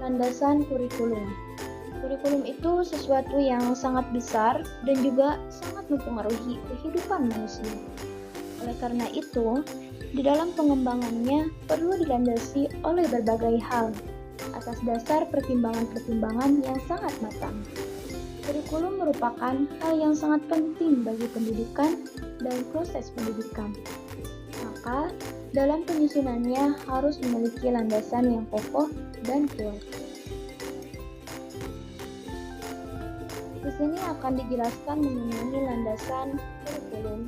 Landasan kurikulum. Kurikulum itu sesuatu yang sangat besar dan juga sangat mempengaruhi kehidupan manusia. Oleh karena itu, di dalam pengembangannya perlu dilandasi oleh berbagai hal atas dasar pertimbangan-pertimbangan yang sangat matang. Kurikulum merupakan hal yang sangat penting bagi pendidikan dan proses pendidikan. Maka, dalam penyusunannya harus memiliki landasan yang kokoh dan kuat. Di sini akan dijelaskan mengenai landasan kurikulum.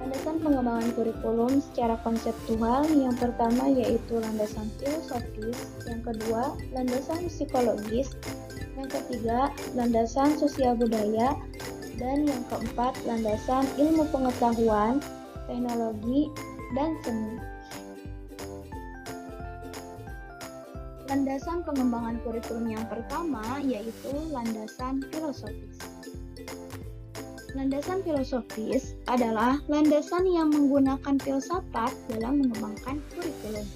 Landasan pengembangan kurikulum secara konseptual yang pertama yaitu landasan filosofis, yang kedua landasan psikologis, yang ketiga landasan sosial budaya, dan yang keempat landasan ilmu pengetahuan, teknologi, dan seni. Landasan pengembangan kurikulum yang pertama yaitu landasan filosofis. Landasan filosofis adalah landasan yang menggunakan filsafat dalam mengembangkan kurikulum.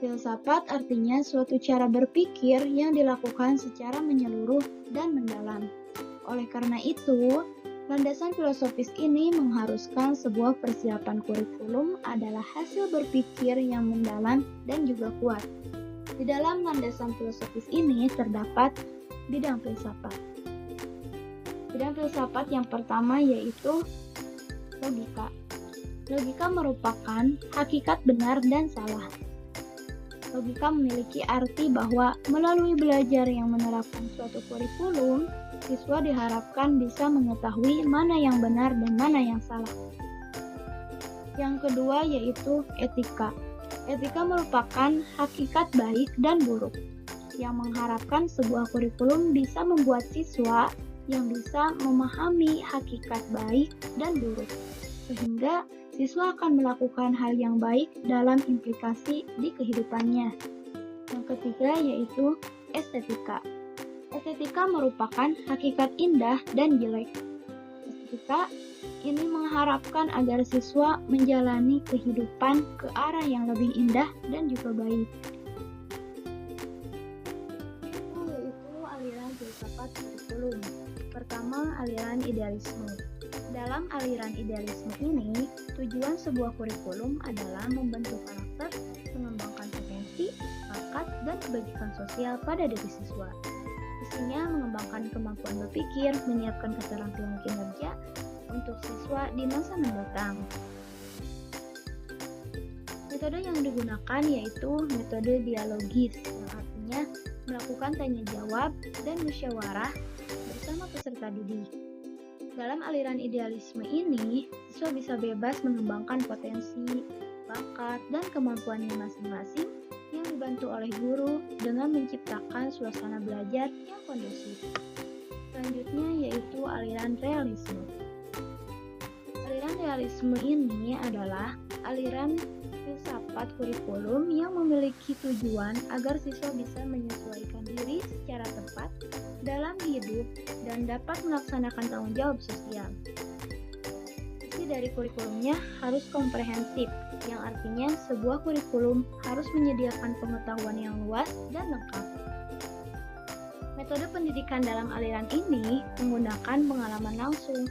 Filsafat artinya suatu cara berpikir yang dilakukan secara menyeluruh dan mendalam. Oleh karena itu, landasan filosofis ini mengharuskan sebuah persiapan kurikulum adalah hasil berpikir yang mendalam dan juga kuat. Di dalam landasan filosofis ini terdapat bidang filsafat. Bidang filsafat yang pertama yaitu logika. Logika merupakan hakikat benar dan salah. Logika memiliki arti bahwa melalui belajar yang menerapkan suatu kurikulum, siswa diharapkan bisa mengetahui mana yang benar dan mana yang salah. Yang kedua yaitu etika. Etika merupakan hakikat baik dan buruk, yang mengharapkan sebuah kurikulum bisa membuat siswa yang bisa memahami hakikat baik dan buruk, sehingga siswa akan melakukan hal yang baik dalam implikasi di kehidupannya. Yang ketiga yaitu estetika. Estetika merupakan hakikat indah dan jelek. Estetika ini mengharapkan agar siswa menjalani kehidupan ke arah yang lebih indah dan juga baik. Yaitu aliran filsafat kurikulum. Pertama, aliran idealisme. Dalam aliran idealisme ini, tujuan sebuah kurikulum adalah membentuk karakter, mengembangkan potensi, bakat, dan kebajikan sosial pada diri siswa. Isinya mengembangkan kemampuan berpikir, menyiapkan keterampilan kinerja untuk siswa di masa mendatang. Metode yang digunakan yaitu metode dialogis, yang artinya melakukan tanya jawab dan musyawarah bersama peserta didik. Dalam aliran idealisme ini, siswa bisa bebas mengembangkan potensi, bakat, dan kemampuannya masing-masing yang dibantu oleh guru dengan menciptakan suasana belajar yang kondusif. Selanjutnya yaitu aliran realisme. Aliran realisme ini adalah aliran filsafat kurikulum yang memiliki tujuan agar siswa bisa menyesuaikan diri secara tepat dalam hidup dan dapat melaksanakan tanggung jawab sosial. Isi dari kurikulumnya harus komprehensif, yang artinya sebuah kurikulum harus menyediakan pengetahuan yang luas dan lengkap. Metode pendidikan dalam aliran ini menggunakan pengalaman langsung,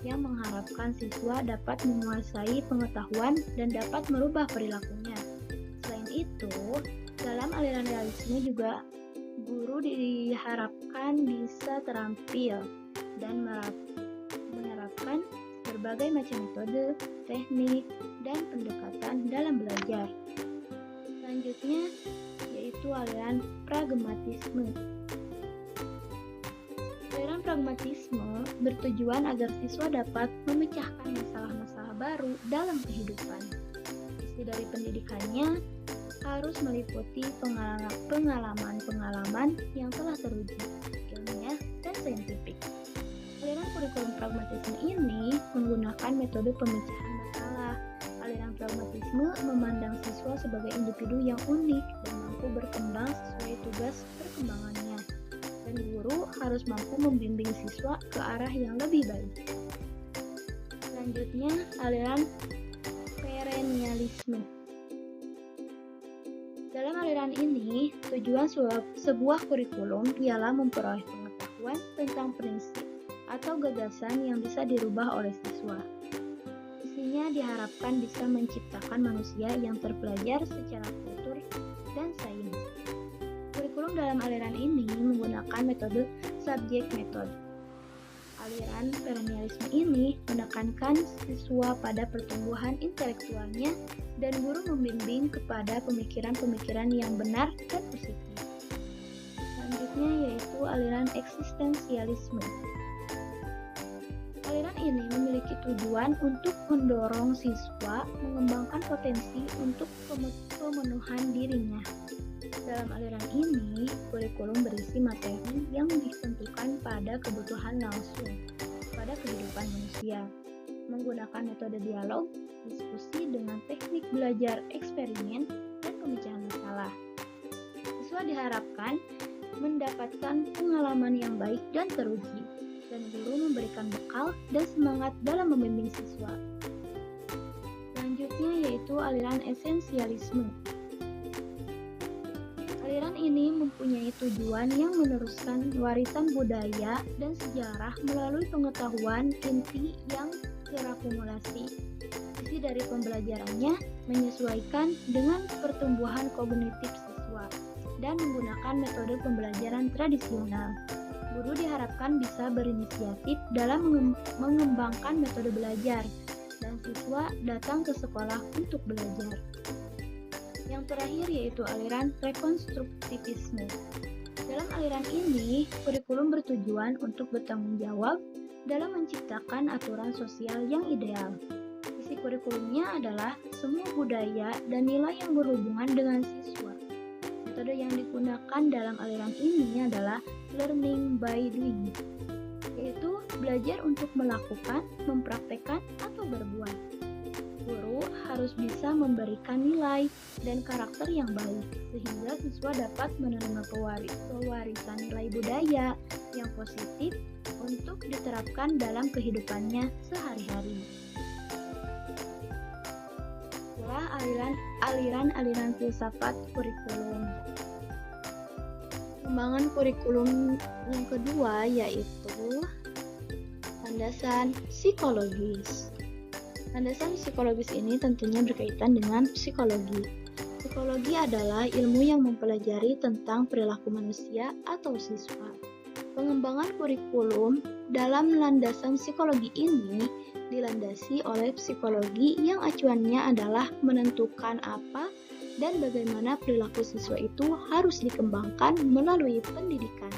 yang mengharapkan siswa dapat menguasai pengetahuan dan dapat merubah perilakunya. Selain itu, dalam aliran realisme juga guru diharapkan bisa terampil dan menerapkan berbagai macam metode, teknik, dan pendekatan dalam belajar. Selanjutnya yaitu aliran pragmatisme. Aliran pragmatisme bertujuan agar siswa dapat memecahkan masalah-masalah baru dalam kehidupan. Isi dari pendidikannya harus meliputi pengalaman-pengalaman yang telah teruji, ilmiah, dan saintifik. Aliran kurikulum pragmatisme ini menggunakan metode pemecahan masalah. Aliran pragmatisme memandang siswa sebagai individu yang unik dan mampu berkembang sesuai tugas perkembangannya. Dan guru harus mampu membimbing siswa ke arah yang lebih baik. Selanjutnya, aliran perennialisme. Dalam aliran aliran ini, tujuan sebuah kurikulum ialah memperoleh pengetahuan tentang prinsip atau gagasan yang bisa dirubah oleh siswa. Isinya diharapkan bisa menciptakan manusia yang terpelajar secara kultur dan sains. Kurikulum dalam aliran ini menggunakan metode subject method. Aliran perennialisme ini menekankan siswa pada pertumbuhan intelektualnya dan guru membimbing kepada pemikiran-pemikiran yang benar dan positif. Selanjutnya yaitu aliran eksistensialisme. Aliran ini memiliki tujuan untuk mendorong siswa mengembangkan potensi untuk pemenuhan dirinya. Dalam aliran ini, kurikulum berisi materi yang ditentukan pada kebutuhan langsung pada kehidupan manusia, menggunakan metode dialog, diskusi dengan teknik belajar eksperimen, dan pemecahan masalah. Siswa diharapkan mendapatkan pengalaman yang baik dan teruji, dan guru memberikan bekal dan semangat dalam membimbing siswa. Selanjutnya yaitu aliran esensialisme. Aliran ini mempunyai tujuan yang meneruskan warisan budaya dan sejarah melalui pengetahuan inti yang terakumulasi. Isi dari pembelajarannya menyesuaikan dengan pertumbuhan kognitif siswa dan menggunakan metode pembelajaran tradisional. Guru diharapkan bisa berinisiatif dalam mengembangkan metode belajar, dan siswa datang ke sekolah untuk belajar. Yang terakhir yaitu aliran rekonstruktivisme. Dalam aliran ini, kurikulum bertujuan untuk bertanggung jawab dalam menciptakan aturan sosial yang ideal. Isi kurikulumnya adalah semua budaya dan nilai yang berhubungan dengan siswa. Metode yang digunakan dalam aliran ini adalah learning by doing, yaitu belajar untuk melakukan, mempraktekkan, atau berbuat. Guru harus bisa memberikan nilai dan karakter yang baik, sehingga siswa dapat menerima pewarisan nilai budaya yang positif untuk diterapkan dalam kehidupannya sehari-hari. Itulah aliran-aliran filsafat kurikulum. Pengembangan kurikulum yang kedua yaitu landasan psikologis. Landasan psikologis ini tentunya berkaitan dengan psikologi. Psikologi adalah ilmu yang mempelajari tentang perilaku manusia atau siswa. Pengembangan kurikulum dalam landasan psikologi ini dilandasi oleh psikologi yang acuannya adalah menentukan apa dan bagaimana perilaku siswa itu harus dikembangkan melalui pendidikan.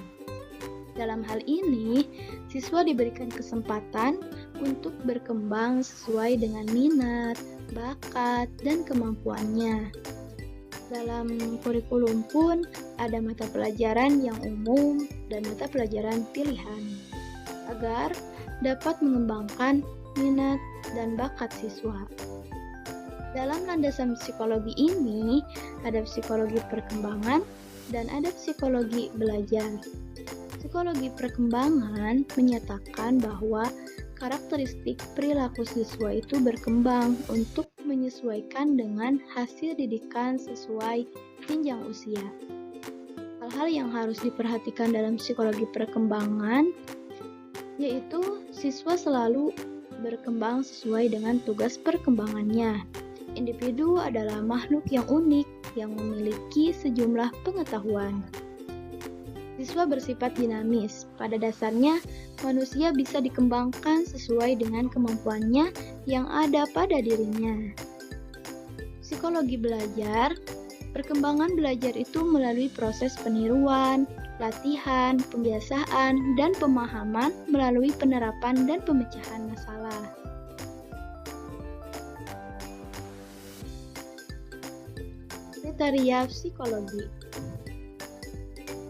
Dalam hal ini, siswa diberikan kesempatan untuk berkembang sesuai dengan minat, bakat, dan kemampuannya. Dalam kurikulum pun ada mata pelajaran yang umum dan mata pelajaran pilihan, agar dapat mengembangkan minat dan bakat siswa. Dalam landasan psikologi ini, ada psikologi perkembangan dan ada psikologi belajar. Psikologi perkembangan menyatakan bahwa karakteristik perilaku siswa itu berkembang untuk menyesuaikan dengan hasil didikan sesuai jenjang usia. Hal-hal yang harus diperhatikan dalam psikologi perkembangan yaitu siswa selalu berkembang sesuai dengan tugas perkembangannya. Individu adalah makhluk yang unik yang memiliki sejumlah pengetahuan. Siswa bersifat dinamis. Pada dasarnya, manusia bisa dikembangkan sesuai dengan kemampuannya yang ada pada dirinya. Psikologi belajar, perkembangan belajar itu melalui proses peniruan, latihan, pembiasaan, dan pemahaman melalui penerapan dan pemecahan masalah. Kriteria psikologi.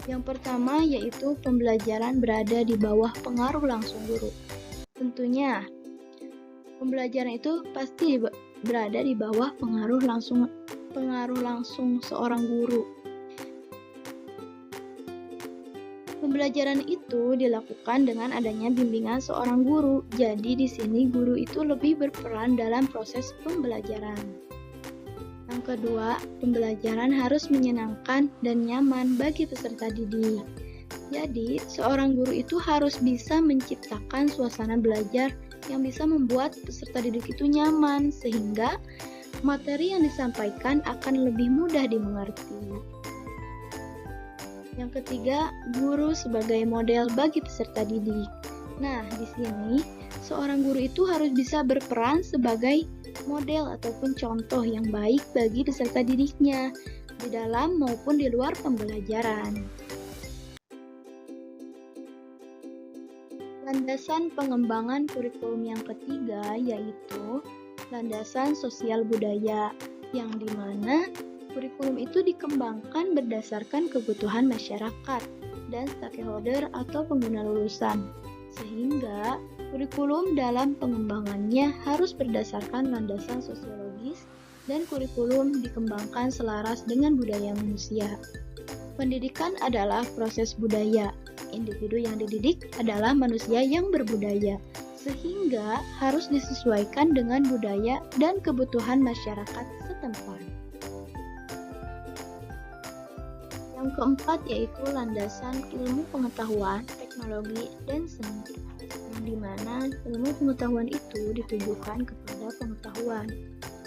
Yang pertama yaitu pembelajaran berada di bawah pengaruh langsung guru. Tentunya, pembelajaran itu pasti berada di bawah pengaruh langsung seorang guru. Pembelajaran itu dilakukan dengan adanya bimbingan seorang guru. Jadi di sini guru itu lebih berperan dalam proses pembelajaran. Yang kedua, pembelajaran harus menyenangkan dan nyaman bagi peserta didik. Jadi, seorang guru itu harus bisa menciptakan suasana belajar yang bisa membuat peserta didik itu nyaman, sehingga materi yang disampaikan akan lebih mudah dimengerti. Yang ketiga, guru sebagai model bagi peserta didik. Nah, di sini seorang guru itu harus bisa berperan sebagai model ataupun contoh yang baik bagi peserta didiknya di dalam maupun di luar pembelajaran. Landasan pengembangan kurikulum yang ketiga yaitu landasan sosial budaya, yang dimana kurikulum itu dikembangkan berdasarkan kebutuhan masyarakat dan stakeholder atau pengguna lulusan, sehingga kurikulum dalam pengembangannya harus berdasarkan landasan sosiologis dan kurikulum dikembangkan selaras dengan budaya manusia. Pendidikan adalah proses budaya. Individu yang dididik adalah manusia yang berbudaya, sehingga harus disesuaikan dengan budaya dan kebutuhan masyarakat setempat. Yang keempat yaitu landasan ilmu pengetahuan, teknologi, dan seni, yang dimana ilmu pengetahuan itu ditujukan kepada pengetahuan,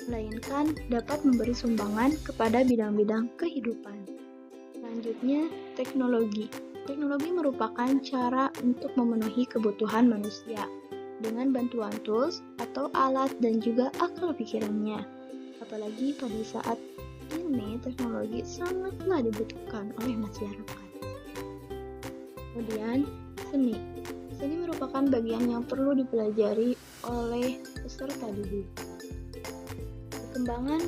melainkan dapat memberi sumbangan kepada bidang-bidang kehidupan. Selanjutnya, teknologi. Teknologi merupakan cara untuk memenuhi kebutuhan manusia dengan bantuan tools atau alat dan juga akal pikirannya. Apalagi pada saat ini teknologi sangatlah dibutuhkan oleh masyarakat. Kemudian, seni. Seni merupakan bagian yang perlu dipelajari oleh peserta didik. Perkembangan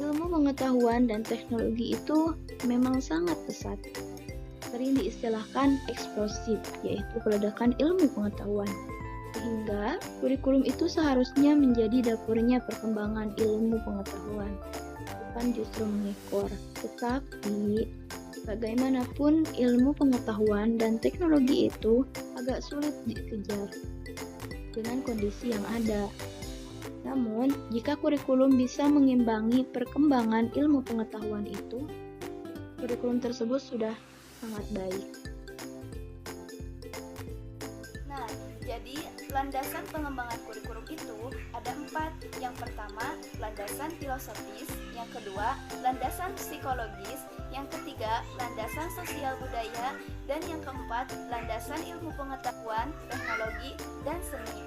ilmu pengetahuan dan teknologi itu memang sangat pesat. Sering diistilahkan eksplosif, yaitu peledakan ilmu pengetahuan. Sehingga kurikulum itu seharusnya menjadi dapurnya perkembangan ilmu pengetahuan, bukan justru mengekor. Tetapi, bagaimanapun ilmu pengetahuan dan teknologi itu agak sulit dikejar dengan kondisi yang ada. Namun, jika kurikulum bisa mengimbangi perkembangan ilmu pengetahuan itu, kurikulum tersebut sudah sangat baik. Nah, jadi landasan pengembangan kurikulum itu ada 4. Yang pertama, landasan filosofis. Yang kedua, landasan psikologis. Yang ketiga, landasan sosial budaya. Dan yang keempat, landasan ilmu pengetahuan, teknologi, dan seni.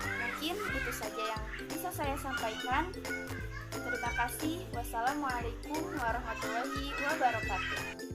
Mungkin itu saja yang bisa saya sampaikan. Terima kasih. Wassalamualaikum warahmatullahi wabarakatuh.